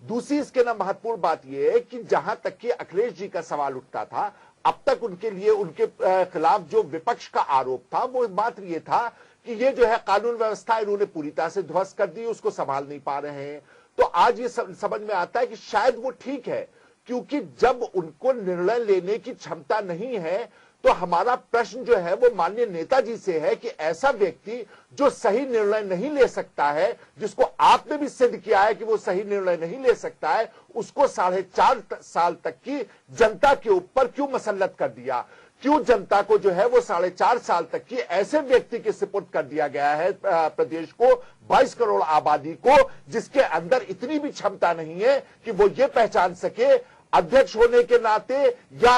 दूसरी इसके ना महत्वपूर्ण बात यह है कि जहां तक कि अखिलेश जी का सवाल उठता था, अब तक उनके लिए उनके खिलाफ जो विपक्ष का आरोप था वो बात ये था कि ये जो है कानून व्यवस्था इन्होंने पूरी तरह से ध्वस्त कर दी, उसको संभाल नहीं पा रहे हैं। तो आज ये समझ में आता है कि शायद वो ठीक है, क्योंकि जब उनको निर्णय लेने की क्षमता नहीं है तो हमारा प्रश्न जो है वो माननीय नेताजी से है कि ऐसा व्यक्ति जो सही निर्णय नहीं ले सकता है, जिसको आपने भी सिद्ध किया है कि वो सही निर्णय नहीं ले सकता है, उसको 4.5 साल तक की जनता के ऊपर क्यों मसल्लत कर दिया? क्यों जनता को जो है वो 4.5 साल तक की ऐसे व्यक्ति के सुपुर्द कर दिया गया है प्रदेश को, 22 करोड़ आबादी को, जिसके अंदर इतनी भी क्षमता नहीं है कि वो ये पहचान सके अध्यक्ष होने के नाते या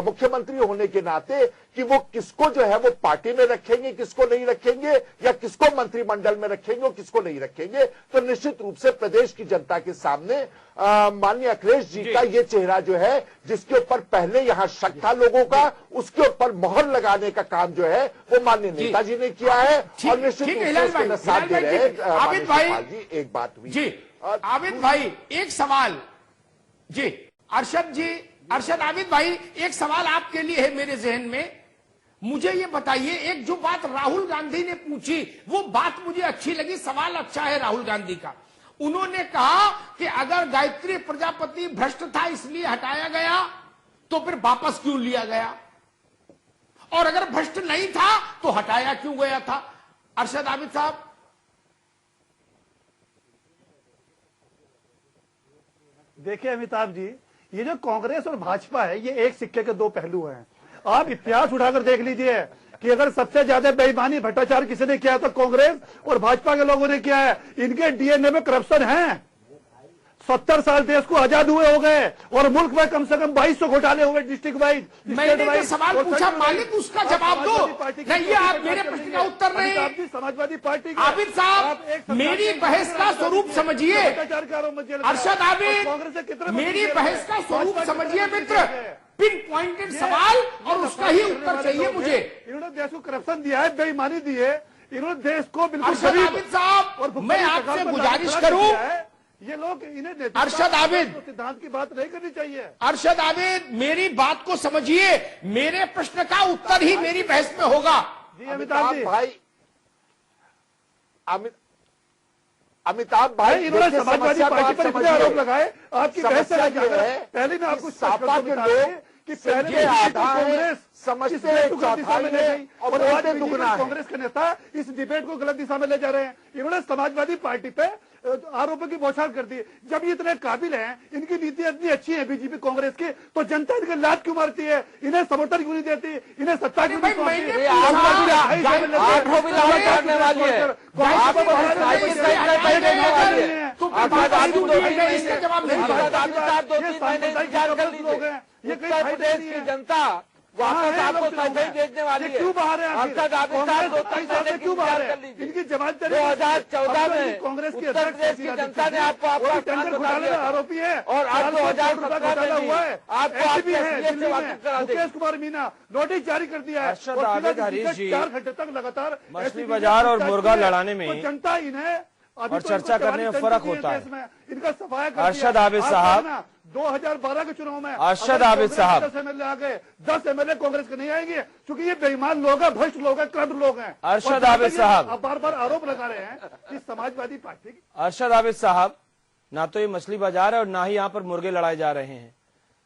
मुख्यमंत्री होने के नाते कि वो किसको जो है वो पार्टी में रखेंगे, किसको नहीं रखेंगे, या किसको मंत्रिमंडल में रखेंगे और किसको नहीं रखेंगे। तो निश्चित रूप से प्रदेश की जनता के सामने माननीय अखिलेश जी का ये चेहरा जो है, जिसके ऊपर पहले यहां शक था लोगों का, उसके ऊपर मोहर लगाने का काम जो है वो माननीय नेताजी ने किया है। और निश्चित रूप से उसके साथ दे रहे हैं। आबिद भाई जी एक बात हुई जी, आबिद भाई एक सवाल जी, अरशद आबिद भाई एक सवाल आपके लिए है मेरे जहन में। मुझे ये बताइए, एक जो बात राहुल गांधी ने पूछी वो बात मुझे अच्छी लगी, सवाल अच्छा है राहुल गांधी का। उन्होंने कहा कि अगर गायत्री प्रजापति भ्रष्ट था इसलिए हटाया गया तो फिर वापस क्यों लिया गया, और अगर भ्रष्ट नहीं था तो हटाया क्यों गया था? अरशद आबिद साहब। देखिए अमिताभ जी, ये जो कांग्रेस और भाजपा है ये एक सिक्के के दो पहलू हैं। आप इतिहास उठाकर देख लीजिए कि अगर सबसे ज्यादा बेईमानी भ्रष्टाचार किसी ने किया तो कांग्रेस और भाजपा के लोगों ने किया है। इनके डीएनए में करप्शन है। 70 साल देश को आजाद हुए हो गए और मुल्क में कम से कम 2200 घोटाले हुए डिस्ट्रिक्ट वाइज। मैंने जो सवाल पूछा मालिक उसका जवाब दो। नहीं, ये आप मेरे प्रश्न का उत्तर नहीं। समाजवादी पार्टी आबिद साहब मेरी बहस का स्वरूप समझिए। अरशद आबिद मेरी बहस का स्वरूप समझिए मित्र, पिन पॉइंटेड सवाल और उसका ही उत्तर चाहिए मुझे। इन्होंने देश को करप्शन दिया है, बेईमानी दी है, इन्होंने देश को बिल्कुल। अरशद आबिद साहब मैं आपसे गुजारिश करूं, ये लोग इन्हें अरशद आबिद सिद्धांत की बात नहीं करनी चाहिए। अरशद आबिद मेरी बात को समझिए, मेरे प्रश्न का उत्तर ही मेरी बहस में होगा। जी अमिताभ भाई, अमिताभ भाई इन्होंने समाजवादी पार्टी पर इतने आरोप लगाए, आपकी बहस से पहले मैं आपको सापा के लोग कि पहले कांग्रेस समझते दिशा में ले गई और आज कांग्रेस के नेता इस डिबेट को गलत दिशा में ले जा रहे हैं। इन्होंने समाजवादी पार्टी पे आरोपों की बौछार कर दी। जब ये इतने काबिल हैं, इनकी नीतियां इतनी अच्छी है बीजेपी कांग्रेस की, तो जनता इनके लात क्यों मारती है? इन्हें समर्थन क्यों नहीं देती? इन्हें सत्ता क्यों नहीं सौंपती? ये कई जनता वापस आपको सही भेजने वाली है। क्यों बाहर है? क्यों बाहर है? इनकी जमानत 2014 में कांग्रेस की उत्तर प्रदेश की जनता ने आपको आपका टेंडर घोटाले में आरोपी है और आज 2017 में हुआ है आपको मुकेश कुमार मीना नोटिस जारी कर दिया है। 4 घंटे तक लगातार मछली बाजार और मुर्गा लड़ाने में जनता इन्हें और चर्चा करने में फर्क होता है। इनका सफाया अरशद आबिद साहब 2012 के चुनाव में अरशद आबिद साहब 10 एमएलए आ गए, 10 एमएलए कांग्रेस के नहीं आएंगे क्योंकि ये बेईमान लोग हैं, भ्रष्ट लोग हैं, करप्ट लोग हैं। अरशद आबिद साहब अब बार-बार आरोप लगा रहे हैं कि समाजवादी पार्टी की। अरशद आबिद साहब, ना तो ये मछली बाजार है और ना ही यहाँ पर मुर्गे लड़ाए जा रहे हैं।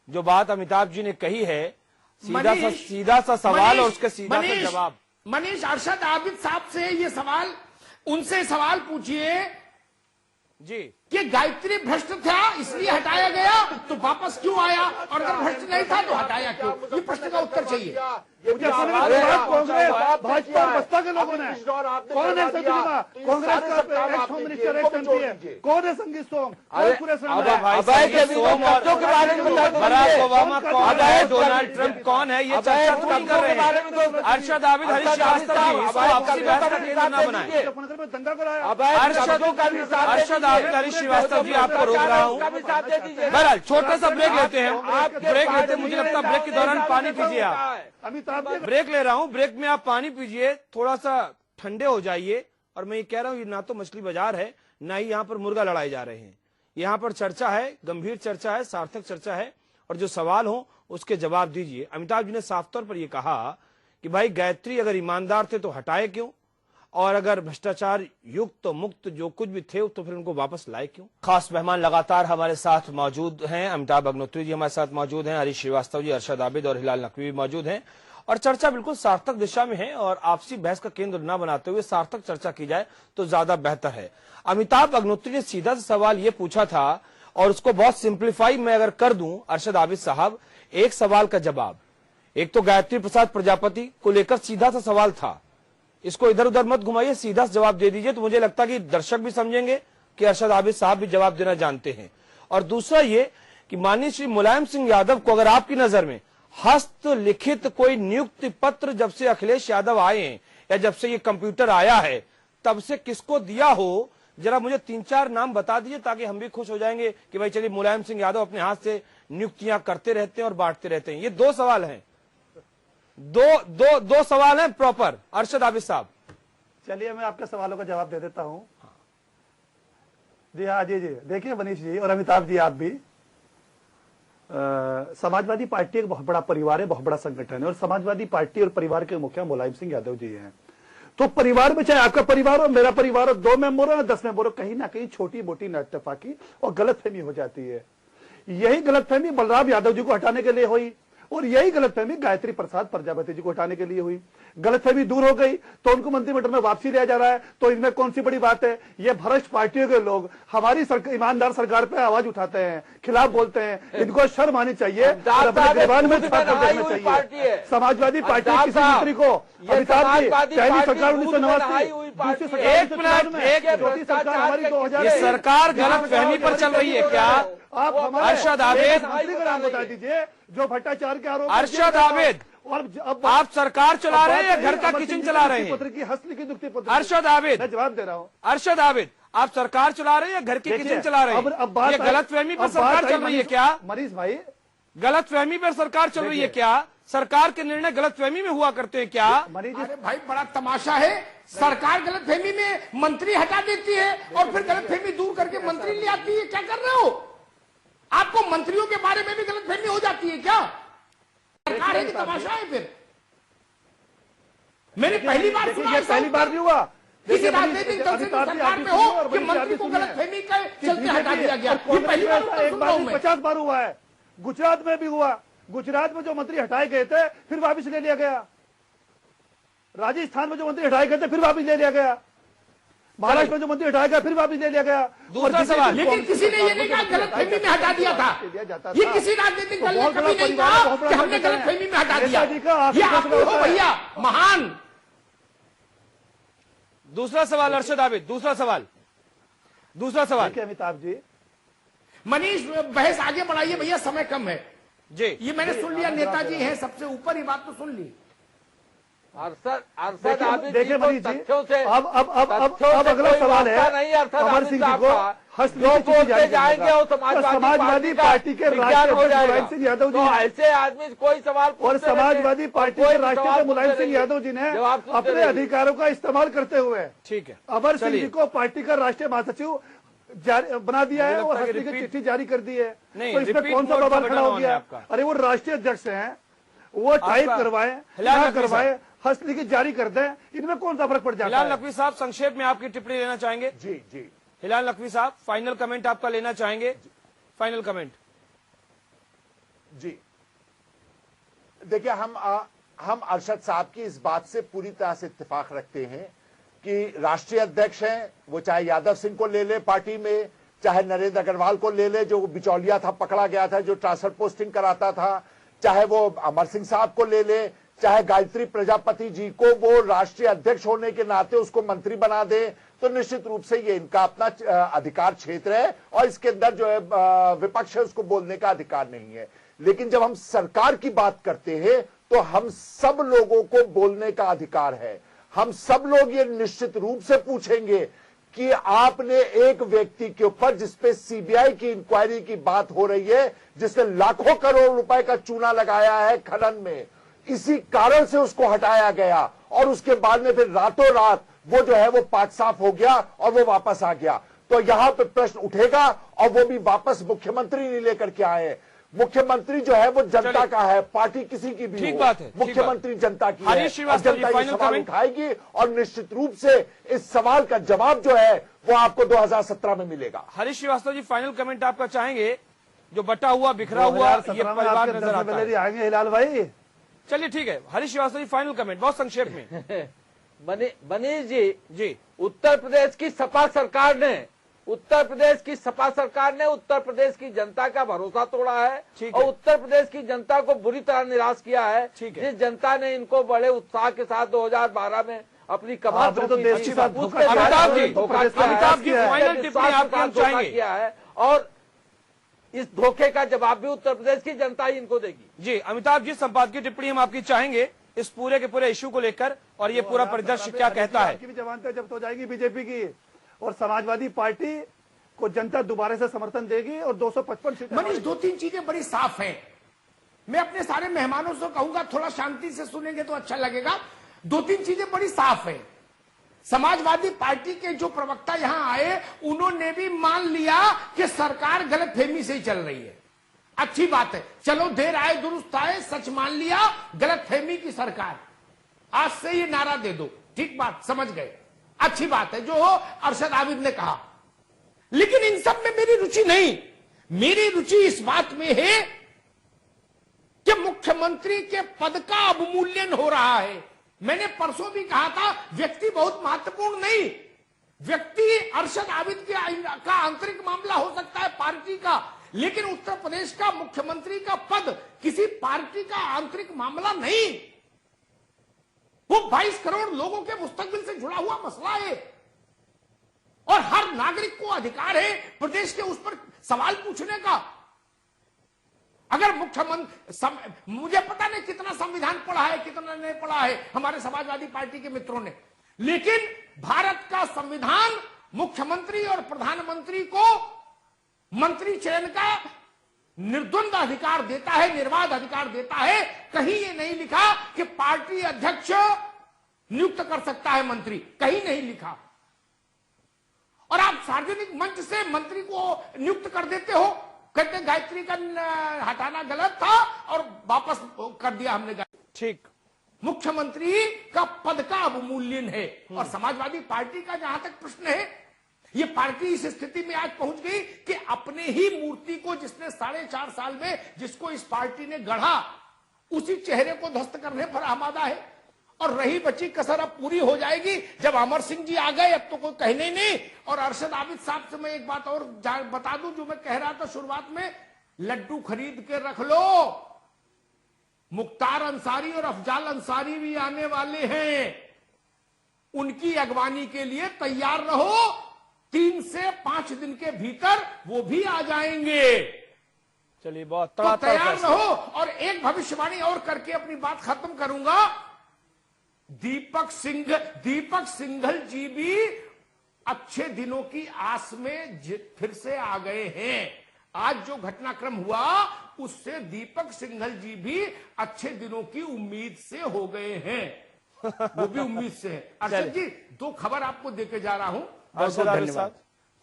जो बात अमिताभ जी ने कही है, सीधा सा सवाल और उसके सीधा सा जवाब। मनीष, अरशद आबिद साहब से ये सवाल, उनसे सवाल पूछिए जी। कि गायत्री भ्रष्ट था इसलिए हटाया गया, तो वापस क्यों आया, और अगर भ्रष्ट नहीं था तो हटाया क्यों? ये प्रश्न का उत्तर चाहिए। कांग्रेस भाजपा और बसपा के लोगों ने कौन है कांग्रेस का x home minister x MP है, कौन है संगीत सोम? बराक ओबामा कौन है, डोनाल्ड ट्रंप कौन है, ये चर्चा तो नहीं कर रहे हैं। अरशद आबिद हरीश श्रीवास्तव जी, इसको आपसी बहस का केंद्र न बनाए। अरशद आबिद हरीश श्रीवास्तव जी, आपको रोक रहा हूँ। बहरहाल छोटा सा ब्रेक लेते हैं, ब्रेक लेते हैं। मुझे लगता है ब्रेक के दौरान पानी पीजिए आप। ब्रेक ले रहा हूं, ब्रेक में आप पानी पीजिए, थोड़ा सा ठंडे हो जाइए। और मैं ये कह रहा हूं, ये ना तो मछली बाजार है, ना ही यहाँ पर मुर्गा लड़ाए जा रहे हैं। यहाँ पर चर्चा है, गंभीर चर्चा है, सार्थक चर्चा है, और जो सवाल हो उसके जवाब दीजिए। अमिताभ जी ने साफ तौर पर यह कहा कि भाई गायत्री अगर ईमानदार थे तो हटाए क्यों, और अगर भ्रष्टाचार युक्त मुक्त जो कुछ भी थे तो फिर उनको वापस लाए क्यों। खास मेहमान लगातार हमारे साथ मौजूद हैं। अमिताभ अग्निहोत्री जी हमारे साथ मौजूद हैं, हरीश श्रीवास्तव जी, अरशद आबिद और हिलाल नकवी भी मौजूद हैं। और चर्चा बिल्कुल सार्थक दिशा में है, और आपसी बहस का केंद्र न बनाते हुए सार्थक चर्चा की जाए तो ज्यादा बेहतर है। अमिताभ अग्निहोत्री ने सीधा सा सवाल ये पूछा था, और उसको बहुत सिंप्लीफाई मैं अगर कर दूं अरशद आबिद साहब, एक सवाल का जवाब। एक तो गायत्री प्रसाद प्रजापति को लेकर सीधा सा सवाल था, इसको इधर उधर मत घुमाइए, सीधा जवाब दे दीजिए, तो मुझे लगता है कि दर्शक भी समझेंगे कि अरशद आबिद साहब भी जवाब देना जानते हैं। और दूसरा ये कि माननीय श्री मुलायम सिंह यादव को अगर आपकी नजर में हस्तलिखित कोई नियुक्ति पत्र जब से अखिलेश यादव आए हैं, या जब से ये कंप्यूटर आया है, तब से किसको दिया हो, जरा मुझे 3-4 नाम बता दीजिए, ताकि हम भी खुश हो जाएंगे कि भाई चलिए मुलायम सिंह यादव अपने हाथ से नियुक्तियां करते रहते हैं और बांटते रहते हैं। ये 2 सवाल हैं, दो सवाल हैं प्रॉपर। अरशद आबिद साहब, चलिए मैं आपके सवालों का जवाब दे देता हूं। जी हाँ, जी देखिए मनीष जी और अमिताभ जी, आप भी समाजवादी पार्टी एक बहुत बड़ा परिवार है, बहुत बड़ा संगठन है, और समाजवादी पार्टी और परिवार के मुखिया मुलायम सिंह यादव जी हैं। तो परिवार में चाहे आपका परिवार हो, मेरा परिवार हो, 2 मेंबर हो, 10 मेंबर हो, कहीं ना कहीं छोटी मोटी नाइतफाकी और गलतफहमी हो जाती है। यही गलतफहमी बलराम यादव जी को हटाने के लिए हुई, और यही गलतफहमी गायत्री प्रसाद प्रजापति जी को हटाने के लिए हुई। गलतफहमी दूर हो गई तो उनको मंत्रिमंडल में वापसी लिया जा रहा है, तो इनमें कौन सी बड़ी बात है। ये भ्रष्ट पार्टियों के लोग हमारी ईमानदार सरकार पे आवाज उठाते हैं, खिलाफ बोलते हैं, इनको शर्म आनी चाहिए, चाहिए। समाजवादी पार्टी किसी मंत्री को, अमिताभ जी, पहली सरकार 1989, दूसरी सरकार हमारी 2000। ये सरकार गलतफहमी पर चल रही है क्या? आप अरशद आबिद मंत्री का नाम बता दीजिए जो भ्रष्टाचार के आरोप। अरशद आबिद, और अब आप सरकार चला रहे हैं या घर का किचन चला रहे हैं? पत्र की हस्तलिखित पत्र। अरशद आबिद, मैं जवाब दे रहा हूँ। अरशद आबिद, आप सरकार चला रहे हैं या घर की किचन चला रहे हैं? ये गलतफहमी पर सरकार चल रही है क्या? मनीष भाई, गलतफहमी पर सरकार चल रही है क्या? सरकार के निर्णय गलतफहमी में हुआ करते हैं क्या? अरे भाई, बड़ा तमाशा है, सरकार गलतफहमी में मंत्री हटा देती है और फिर गलतफहमी दूर करके मंत्री ले आती है। क्या कर रहे हो? आपको मंत्रियों के बारे में भी गलतफहमी हो जाती है क्या? सरकार है कि तमाशा है? फिर मैंने पहली बार सुना, पहली बार नहीं हुआ किसी राजनीतिक दल से सरकार में हो कि मंत्री को गलतफहमी के चलते हटा दिया गया। ये पहली बार एक बार 50 बार हुआ है। गुजरात में भी हुआ, गुजरात में जो मंत्री हटाए गए थे फिर वापस ले लिया गया। राजस्थान में जो मंत्री हटाए गए थे फिर वापस ले लिया गया। महाराष्ट्र में जो मंत्री हटाया गया फिर वापस ले लिया गया। दूसरा सवाल, लेकिन किसी ने ये नहीं कहा गलतफहमी में हटा दिया था। ये किसी राजनीतिक दल ने कभी नहीं कहा कि हमने गलतफहमी में हटा दिया। ये आप हो भैया, महान। दूसरा सवाल अरशद आबिद, दूसरा सवाल अमिताभ जी। मनीष, बहस आगे बढ़ाइए भैया, समय कम है जी। ये मैंने सुन लिया, नेताजी हैं सबसे ऊपर, ये बात तो सुन ली। देखिए मनीष जी, अब अगला सवाल है अमर सिंह जी को जाएंगे और समाजवादी पार्टी के राष्ट्रीय मुलायम सिंह यादव जी, ऐसे आदमी कोई सवाल, और समाजवादी पार्टी के राष्ट्रीय मुलायम सिंह यादव जी ने अपने अधिकारों का इस्तेमाल करते हुए, ठीक है, अमर सिंह जी को पार्टी का राष्ट्रीय महासचिव बना दिया है और हस्ती की चिट्ठी जारी कर दी है। तो इसमें कौन सा बवाल खड़ा हो गया? अरे वो राष्ट्रीय अध्यक्ष हैं, वो टाइप करवाए ना करवाए, हस्तलिखित जारी कर दें, इनमें कौन सा फर्क पड़ जाता है? हिलाल नकवी साहब, संक्षेप में आपकी टिप्पणी लेना चाहेंगे? जी हिलाल नकवी साहब, फाइनल कमेंट आपका लेना चाहेंगे? Final comment. जी देखिए, हम अरशद साहब की इस बात से पूरी तरह से इत्तेफाक रखते हैं कि राष्ट्रीय अध्यक्ष हैं, वो चाहे यादव सिंह को ले ले पार्टी में, चाहे नरेंद्र अग्रवाल को ले ले जो बिचौलिया था, पकड़ा गया था, जो ट्रांसफर पोस्टिंग कराता था, चाहे वो अमर सिंह साहब को ले ले, चाहे गायत्री प्रजापति जी को वो राष्ट्रीय अध्यक्ष होने के नाते उसको मंत्री बना दे, तो निश्चित रूप से ये इनका अपना अधिकार क्षेत्र है और इसके अंदर जो है विपक्ष है उसको बोलने का अधिकार नहीं है। लेकिन जब हम सरकार की बात करते हैं तो हम सब लोगों को बोलने का अधिकार है। हम सब लोग ये निश्चित रूप से पूछेंगे कि आपने एक व्यक्ति के ऊपर जिसपे सीबीआई की इंक्वायरी की बात हो रही है, जिसने लाखों करोड़ रुपए का चूना लगाया है खनन में, इसी कारण से उसको हटाया गया और उसके बाद में फिर रातों रात वो जो है वो पाक साफ हो गया और वो वापस आ गया। तो यहां पे प्रश्न उठेगा और वो भी वापस मुख्यमंत्री नहीं लेकर के आए। मुख्यमंत्री जो है वो जनता का है, पार्टी किसी की भी ठीक बात है, मुख्यमंत्री जनता की है, जनता ये सवाल उठाएगी और निश्चित रूप से इस सवाल का जवाब जो है वो आपको 2017 में मिलेगा। हरीश श्रीवास्तव जी, फाइनल कमेंट आपका चाहेंगे? जो बटा हुआ बिखरा हुआ ये परिवार नजर आता है। आएंगे हिलाल भाई, चलिए ठीक है। हरीश श्रीवास्तव जी, फाइनल कमेंट बहुत संक्षेप में। मनीष जी, उत्तर प्रदेश की सपा सरकार ने उत्तर प्रदेश की जनता का भरोसा तोड़ा है और उत्तर प्रदेश की जनता को बुरी तरह निराश किया है। जिस जनता ने इनको बड़े उत्साह के साथ 2012 में अपनी कमाल किया है और इस धोखे का जवाब भी उत्तर प्रदेश की जनता ही इनको देगी। जी अमिताभ जी, संपादकीय टिप्पणी हम आपकी चाहेंगे इस पूरे के पूरे इश्यू को लेकर और ये पूरा परिदृश्य क्या कहता है? आपकी भी जमानत जब्त हो जाएगी बीजेपी की और समाजवादी पार्टी को जनता दोबारा से समर्थन देगी और 255 सीटें। मनीष, 2-3 चीजें बड़ी साफ हैं। मैं अपने सारे मेहमानों से कहूंगा थोड़ा शांति से सुनेंगे तो अच्छा लगेगा। 2-3 चीजें बड़ी साफ है। समाजवादी पार्टी के जो प्रवक्ता यहां आए उन्होंने भी मान लिया कि सरकार गलतफहमी से ही चल रही है। अच्छी बात है, चलो देर आए दुरुस्त आए, सच मान लिया गलतफहमी की सरकार, आज से ये नारा दे दो, ठीक बात, समझ गए, अच्छी बात है जो अरशद आबिद ने कहा। लेकिन इन सब में मेरी रुचि नहीं। मेरी रुचि इस बात में है कि मुख्यमंत्री के पद का अवमूल्यन हो रहा है। मैंने परसों भी कहा था व्यक्ति बहुत महत्वपूर्ण नहीं, व्यक्ति अरशद आबिद का आंतरिक मामला हो सकता है पार्टी का, लेकिन उत्तर प्रदेश का मुख्यमंत्री का पद किसी पार्टी का आंतरिक मामला नहीं। वो 22 करोड़ लोगों के मुस्तकबिल से जुड़ा हुआ मसला है और हर नागरिक को अधिकार है प्रदेश के उस पर सवाल पूछने का। अगर मुख्यमंत्री, मुझे पता नहीं कितना संविधान पढ़ा है कितना नहीं पढ़ा है हमारे समाजवादी पार्टी के मित्रों ने, लेकिन भारत का संविधान मुख्यमंत्री और प्रधानमंत्री को मंत्री चयन का निर्द्वंद अधिकार देता है, निर्बाध अधिकार देता है। कहीं ये नहीं लिखा कि पार्टी अध्यक्ष नियुक्त कर सकता है मंत्री, कहीं नहीं लिखा। और आप सार्वजनिक मंच से मंत्री को नियुक्त कर देते हो, कहते गायत्री का हटाना गलत था और वापस कर दिया हमने। ठीक, मुख्यमंत्री का पद का अवमूल्यन है। और समाजवादी पार्टी का जहां तक प्रश्न है, ये पार्टी इस स्थिति में आज पहुंच गई कि अपने ही मूर्ति को जिसने 4.5 साल में जिसको इस पार्टी ने गढ़ा, उसी चेहरे को ध्वस्त करने पर आमादा है। और रही बची कसर अब पूरी हो जाएगी जब अमर सिंह जी आ गए, अब तो कोई कहने नहीं। और अरशद आबिद साहब से मैं एक बात और बता दूं जो मैं कह रहा था शुरुआत में, लड्डू खरीद के रख लो, मुख्तार अंसारी और अफजाल अंसारी भी आने वाले हैं, उनकी अगवानी के लिए तैयार रहो। 3 से 5 दिन के भीतर वो भी आ जाएंगे। चलिए, बहुत तो तैयार रहो। और एक भविष्यवाणी और करके अपनी बात खत्म करूंगा। दीपक सिंघल जी भी अच्छे दिनों की आस में फिर से आ गए हैं। आज जो घटनाक्रम हुआ उससे दीपक सिंघल जी भी अच्छे दिनों की उम्मीद से हो गए हैं, वो भी उम्मीद से है। अरशद जी, 2 खबर आपको देके जा रहा हूं। बहुत धन्यवाद।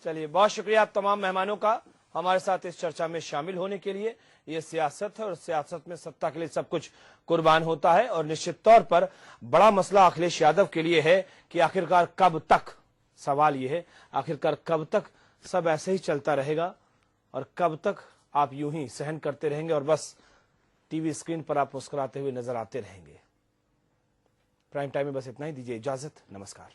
चलिए, बहुत शुक्रिया आप तमाम मेहमानों का हमारे साथ इस चर्चा में शामिल होने के लिए। ये सियासत है और सियासत में सत्ता के लिए सब कुछ कुर्बान होता है और निश्चित तौर पर बड़ा मसला अखिलेश यादव के लिए है कि आखिरकार कब तक, सवाल ये है आखिरकार कब तक सब ऐसे ही चलता रहेगा और कब तक आप यूं ही सहन करते रहेंगे और बस टीवी स्क्रीन पर आप मुस्कुराते हुए नजर आते रहेंगे। प्राइम टाइम में बस इतना ही, दीजिए इजाजत, नमस्कार।